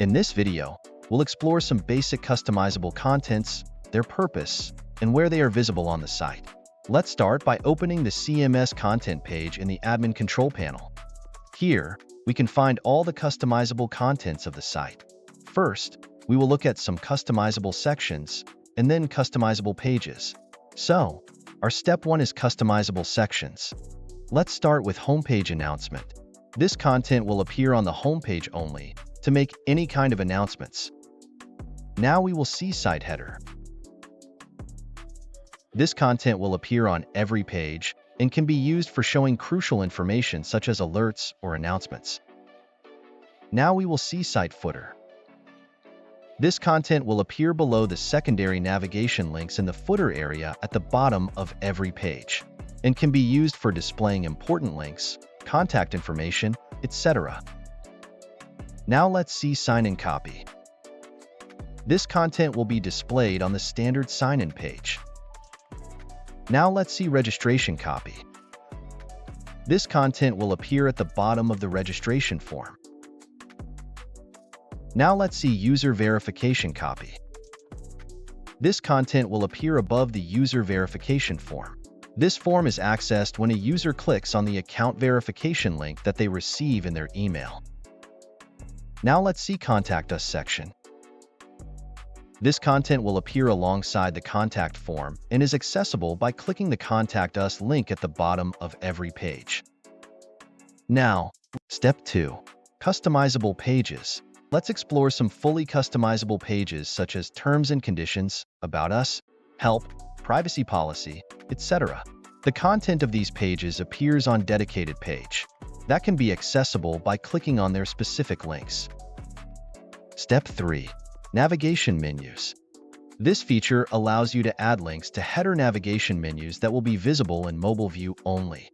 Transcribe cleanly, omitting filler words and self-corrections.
In this video, we'll explore some basic customizable contents, their purpose, and where they are visible on the site. Let's start by opening the CMS content page in the Admin Control panel. Here, we can find all the customizable contents of the site. First, we will look at some customizable sections, and then customizable pages. So, our step 1 is customizable sections. Let's start with homepage announcement. This content will appear on the homepage only to make any kind of announcements. Now we will see site header. This content will appear on every page and can be used for showing crucial information such as alerts or announcements. Now we will see site footer. This content will appear below the secondary navigation links in the footer area at the bottom of every page and can be used for displaying important links, contact information, etc. Now let's see sign-in copy. This content will be displayed on the standard sign-in page. Now let's see registration copy. This content will appear at the bottom of the registration form. Now let's see user verification copy. This content will appear above the user verification form. This form is accessed when a user clicks on the account verification link that they receive in their email. Now let's see Contact Us section. This content will appear alongside the contact form and is accessible by clicking the Contact Us link at the bottom of every page. Now, step 2. Customizable pages. Let's explore some fully customizable pages such as Terms and Conditions, About Us, Help, Privacy Policy, etc. The content of these pages appears on dedicated page that can be accessible by clicking on their specific links. Step 3. Navigation menus. This feature allows you to add links to header navigation menus that will be visible in mobile view only.